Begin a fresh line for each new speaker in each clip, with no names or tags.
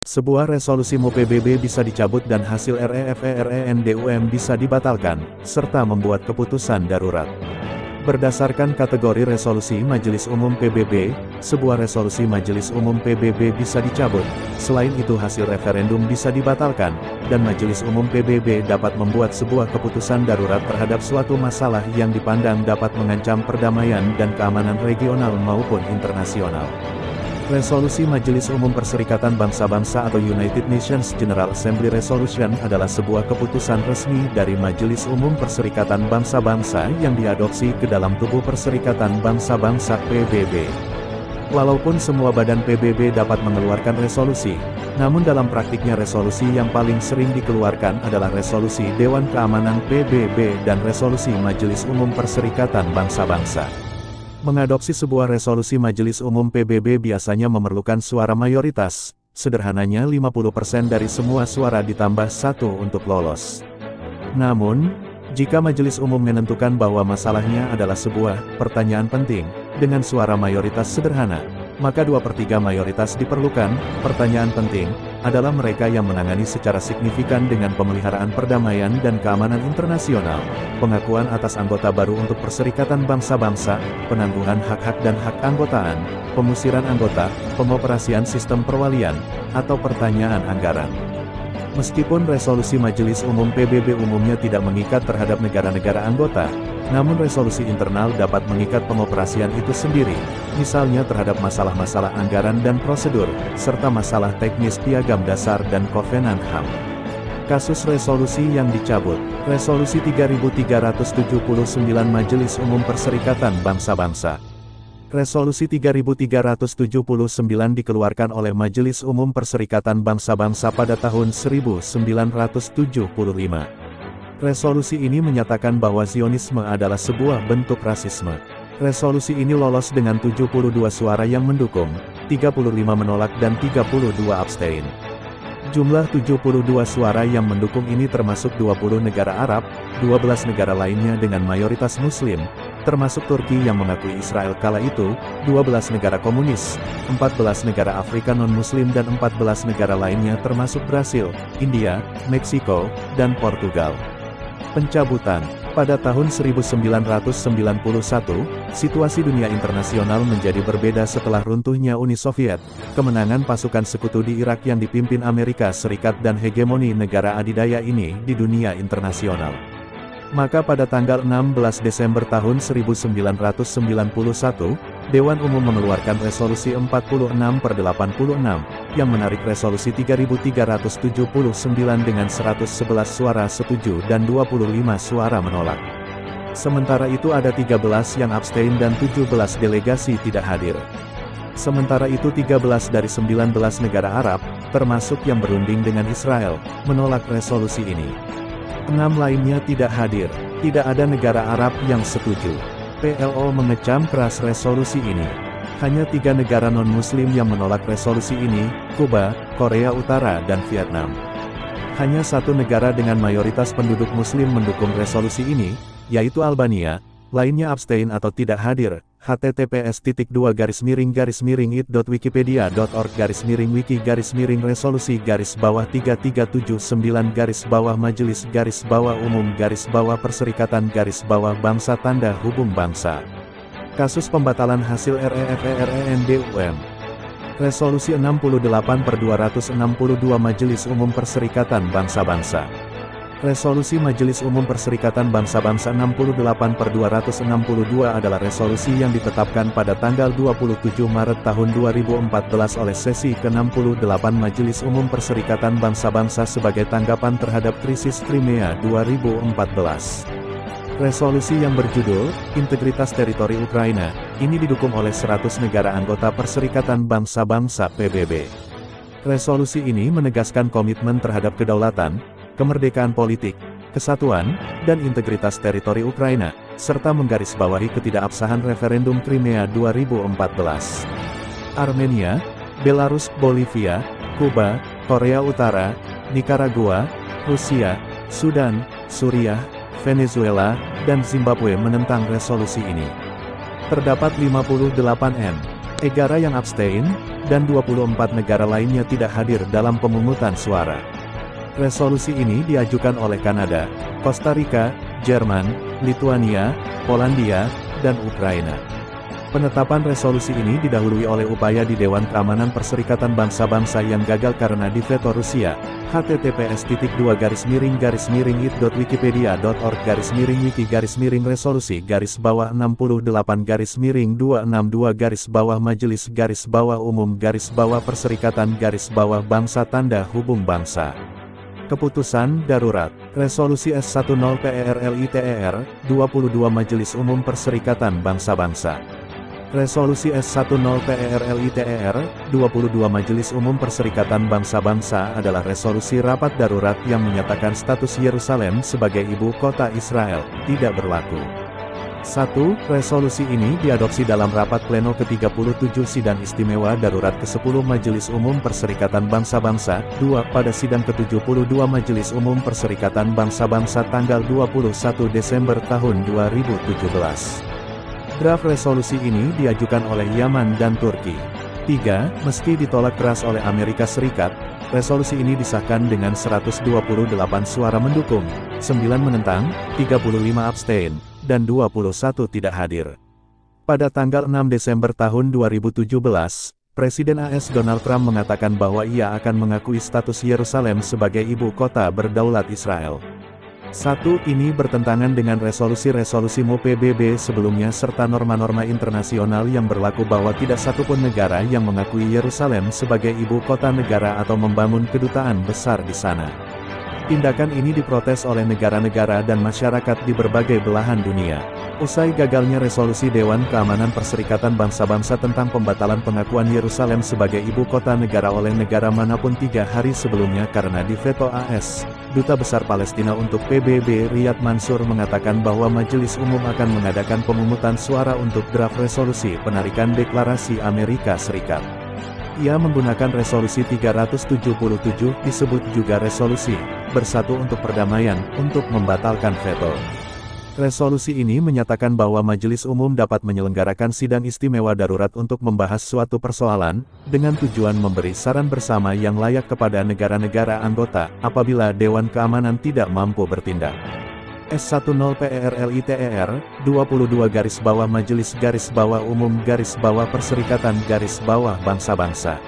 Sebuah resolusi MU PBB bisa dicabut dan hasil REFERENDUM bisa dibatalkan, serta membuat keputusan darurat. Berdasarkan kategori resolusi Majelis Umum PBB, sebuah resolusi Majelis Umum PBB bisa dicabut, selain itu hasil referendum bisa dibatalkan, dan Majelis Umum PBB dapat membuat sebuah keputusan darurat terhadap suatu masalah yang dipandang dapat mengancam perdamaian dan keamanan regional maupun internasional. Resolusi Majelis Umum Perserikatan Bangsa-Bangsa atau United Nations General Assembly Resolution adalah sebuah keputusan resmi dari Majelis Umum Perserikatan Bangsa-Bangsa yang diadopsi ke dalam tubuh Perserikatan Bangsa-Bangsa PBB. Walaupun semua badan PBB dapat mengeluarkan resolusi, namun dalam praktiknya resolusi yang paling sering dikeluarkan adalah resolusi Dewan Keamanan PBB dan resolusi Majelis Umum Perserikatan Bangsa-Bangsa. Mengadopsi sebuah resolusi Majelis Umum PBB biasanya memerlukan suara mayoritas, sederhananya 50% dari semua suara ditambah 1 untuk lolos. Namun, jika Majelis Umum menentukan bahwa masalahnya adalah sebuah pertanyaan penting, dengan suara mayoritas sederhana, maka 2/3 mayoritas diperlukan. Pertanyaan penting adalah mereka yang menangani secara signifikan dengan pemeliharaan perdamaian dan keamanan internasional, pengakuan atas anggota baru untuk Perserikatan Bangsa-Bangsa, penangguhan hak-hak dan hak anggotaan, pemusiran anggota, pengoperasian sistem perwalian, atau pertanyaan anggaran. Meskipun resolusi Majelis Umum PBB umumnya tidak mengikat terhadap negara-negara anggota, namun resolusi internal dapat mengikat pengoperasian itu sendiri, misalnya terhadap masalah-masalah anggaran dan prosedur, serta masalah teknis piagam dasar dan kovenan HAM. Kasus resolusi yang dicabut, Resolusi 3379 Majelis Umum Perserikatan Bangsa-Bangsa. Resolusi 3379 dikeluarkan oleh Majelis Umum Perserikatan Bangsa-Bangsa pada tahun 1975. Resolusi ini menyatakan bahwa Zionisme adalah sebuah bentuk rasisme. Resolusi ini lolos dengan 72 suara yang mendukung, 35 menolak dan 32 abstain. Jumlah 72 suara yang mendukung ini termasuk 20 negara Arab, 12 negara lainnya dengan mayoritas Muslim, termasuk Turki yang mengakui Israel kala itu, 12 negara komunis, 14 negara Afrika non-Muslim dan 14 negara lainnya termasuk Brasil, India, Meksiko, dan Portugal. Pencabutan. Pada tahun 1991, situasi dunia internasional menjadi berbeda setelah runtuhnya Uni Soviet, kemenangan pasukan sekutu di Irak yang dipimpin Amerika Serikat dan hegemoni negara adidaya ini di dunia internasional. Maka pada tanggal 16 Desember tahun 1991, Dewan Umum mengeluarkan Resolusi 46/86, yang menarik Resolusi 3379 dengan 111 suara setuju dan 25 suara menolak. Sementara itu ada 13 yang abstain dan 17 delegasi tidak hadir. Sementara itu 13 dari 19 negara Arab, termasuk yang berunding dengan Israel, menolak resolusi ini. 6 lainnya tidak hadir. Tidak ada negara Arab yang setuju. PLO mengecam keras resolusi ini. Hanya 3 negara non-Muslim yang menolak resolusi ini, Kuba, Korea Utara dan Vietnam. Hanya 1 negara dengan mayoritas penduduk Muslim mendukung resolusi ini, yaitu Albania, lainnya abstain atau tidak hadir. https://wiki.wiki.media.org/wiki-miring-resolusi-bawah-337-9-bawah-majelis-bawah-umum-bangsa. Kasus pembatalan hasil REFERENDUM. Resolusi 68/262 Majelis Umum Perserikatan Bangsa-Bangsa. Resolusi Majelis Umum Perserikatan Bangsa-Bangsa 68/262 adalah resolusi yang ditetapkan pada tanggal 27 Maret tahun 2014 oleh sesi ke-68 Majelis Umum Perserikatan Bangsa-Bangsa sebagai tanggapan terhadap krisis Crimea 2014. Resolusi yang berjudul, Integritas Teritori Ukraina, ini didukung oleh 100 negara anggota Perserikatan Bangsa-Bangsa PBB. Resolusi ini menegaskan komitmen terhadap kedaulatan, kemerdekaan politik, kesatuan, dan integritas teritori Ukraina, serta menggarisbawahi ketidakabsahan referendum Crimea 2014. Armenia, Belarus, Bolivia, Kuba, Korea Utara, Nikaragua, Rusia, Sudan, Suriah, Venezuela, dan Zimbabwe menentang resolusi ini. Terdapat 58 negara yang abstain, dan 24 negara lainnya tidak hadir dalam pemungutan suara. Resolusi ini diajukan oleh Kanada, Kosta Rika, Jerman, Lituania, Polandia, dan Ukraina. Penetapan resolusi ini didahului oleh upaya di Dewan Keamanan Perserikatan Bangsa-Bangsa yang gagal karena diveto Rusia. https://wiki.resmiring-wiki-268-269-262-Perserikatan-Bangsa Keputusan Darurat Resolusi S10PERLITER 22 Majelis Umum Perserikatan Bangsa-Bangsa. Resolusi S10PERLITER 22 Majelis Umum Perserikatan Bangsa-Bangsa adalah resolusi rapat darurat yang menyatakan status Yerusalem sebagai ibu kota Israel tidak berlaku. 1. Resolusi ini diadopsi dalam rapat pleno ke-37 Sidang Istimewa Darurat ke-10 Majelis Umum Perserikatan Bangsa-Bangsa. 2. Pada Sidang ke-72 Majelis Umum Perserikatan Bangsa-Bangsa tanggal 21 Desember tahun 2017. Draft resolusi ini diajukan oleh Yaman dan Turki. 3. Meski ditolak keras oleh Amerika Serikat, resolusi ini disahkan dengan 128 suara mendukung, 9 menentang, 35 abstain, dan 21 tidak hadir. Pada tanggal 6 Desember tahun 2017, Presiden AS Donald Trump mengatakan bahwa ia akan mengakui status Yerusalem sebagai ibu kota berdaulat Israel. 1. Ini bertentangan dengan resolusi-resolusi MU PBB sebelumnya serta norma-norma internasional yang berlaku bahwa tidak satupun negara yang mengakui Yerusalem sebagai ibu kota negara atau membangun kedutaan besar di sana. Tindakan ini diprotes oleh negara-negara dan masyarakat di berbagai belahan dunia. Usai gagalnya resolusi Dewan Keamanan Perserikatan Bangsa-Bangsa tentang pembatalan pengakuan Yerusalem sebagai ibu kota negara oleh negara manapun 3 hari sebelumnya karena diveto AS, Duta Besar Palestina untuk PBB Riyad Mansour mengatakan bahwa Majelis Umum akan mengadakan pemungutan suara untuk draft resolusi penarikan deklarasi Amerika Serikat. Ia menggunakan resolusi 377, disebut juga resolusi Bersatu untuk Perdamaian, untuk membatalkan veto. Resolusi ini menyatakan bahwa Majelis Umum dapat menyelenggarakan sidang istimewa darurat untuk membahas suatu persoalan, dengan tujuan memberi saran bersama yang layak kepada negara-negara anggota, apabila Dewan Keamanan tidak mampu bertindak. S10PERLITER 22 Majelis Umum Perserikatan Bangsa-Bangsa.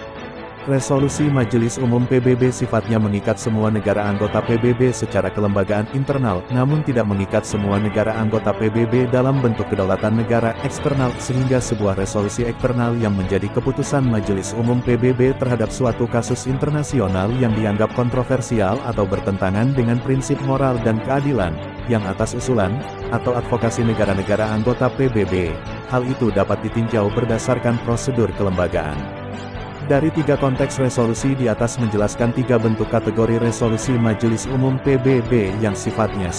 Resolusi Majelis Umum PBB sifatnya mengikat semua negara anggota PBB secara kelembagaan internal, namun tidak mengikat semua negara anggota PBB dalam bentuk kedaulatan negara eksternal, sehingga sebuah resolusi eksternal yang menjadi keputusan Majelis Umum PBB terhadap suatu kasus internasional yang dianggap kontroversial atau bertentangan dengan prinsip moral dan keadilan, yang atas usulan, atau advokasi negara-negara anggota PBB, hal itu dapat ditinjau berdasarkan prosedur kelembagaan. Dari 3 konteks resolusi di atas menjelaskan 3 bentuk kategori resolusi Majelis Umum PBB yang sifatnya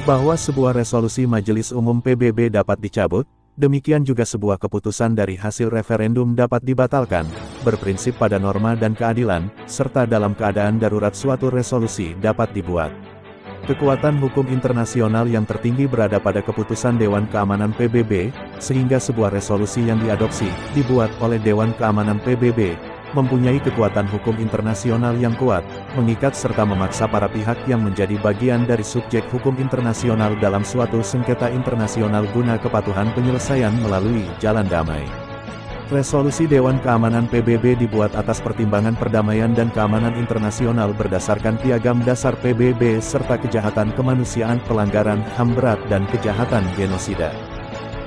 bahwa sebuah resolusi Majelis Umum PBB dapat dicabut, demikian juga sebuah keputusan dari hasil referendum dapat dibatalkan, berprinsip pada norma dan keadilan, serta dalam keadaan darurat suatu resolusi dapat dibuat. Kekuatan hukum internasional yang tertinggi berada pada keputusan Dewan Keamanan PBB, sehingga sebuah resolusi yang diadopsi, dibuat oleh Dewan Keamanan PBB, mempunyai kekuatan hukum internasional yang kuat, mengikat serta memaksa para pihak yang menjadi bagian dari subjek hukum internasional dalam suatu sengketa internasional guna kepatuhan penyelesaian melalui jalan damai. Resolusi Dewan Keamanan PBB dibuat atas pertimbangan perdamaian dan keamanan internasional berdasarkan Piagam Dasar PBB serta kejahatan kemanusiaan, pelanggaran HAM berat dan kejahatan genosida.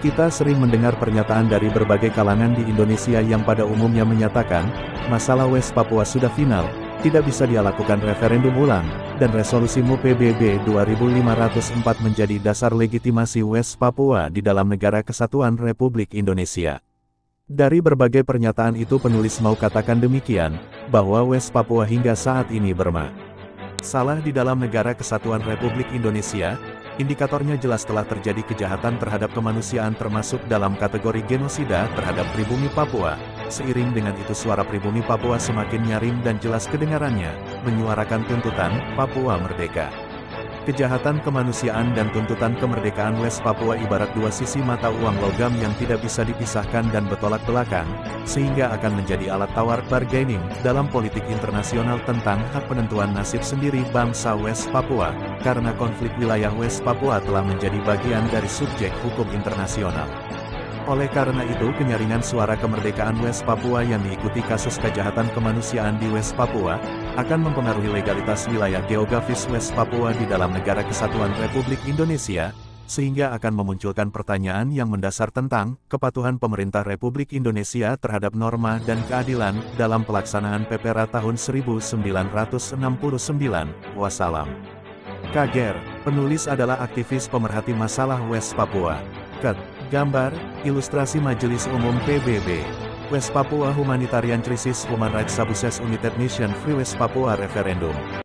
Kita sering mendengar pernyataan dari berbagai kalangan di Indonesia yang pada umumnya menyatakan, masalah West Papua sudah final, tidak bisa dia lakukan referendum ulang, dan resolusi MU PBB 2504 menjadi dasar legitimasi West Papua di dalam Negara Kesatuan Republik Indonesia. Dari berbagai pernyataan itu penulis mau katakan demikian, bahwa West Papua hingga saat ini bermasalah di dalam Negara Kesatuan Republik Indonesia, indikatornya jelas telah terjadi kejahatan terhadap kemanusiaan termasuk dalam kategori genosida terhadap pribumi Papua. Seiring dengan itu suara pribumi Papua semakin nyaring dan jelas kedengarannya, menyuarakan tuntutan Papua merdeka. Kejahatan kemanusiaan dan tuntutan kemerdekaan West Papua ibarat dua sisi mata uang logam yang tidak bisa dipisahkan dan bertolak belakang, sehingga akan menjadi alat tawar bargaining dalam politik internasional tentang hak penentuan nasib sendiri bangsa West Papua, karena konflik wilayah West Papua telah menjadi bagian dari subjek hukum internasional. Oleh karena itu penyaringan suara kemerdekaan West Papua yang diikuti kasus kejahatan kemanusiaan di West Papua, akan mempengaruhi legalitas wilayah geografis West Papua di dalam Negara Kesatuan Republik Indonesia, sehingga akan memunculkan pertanyaan yang mendasar tentang kepatuhan pemerintah Republik Indonesia terhadap norma dan keadilan dalam pelaksanaan PPRA tahun 1969. Wassalam. Kager, penulis adalah aktivis pemerhati masalah West Papua. Gambar, ilustrasi Majelis Umum PBB. West Papua Humanitarian Crisis Human Rights Abuses United Nations Free West Papua Referendum.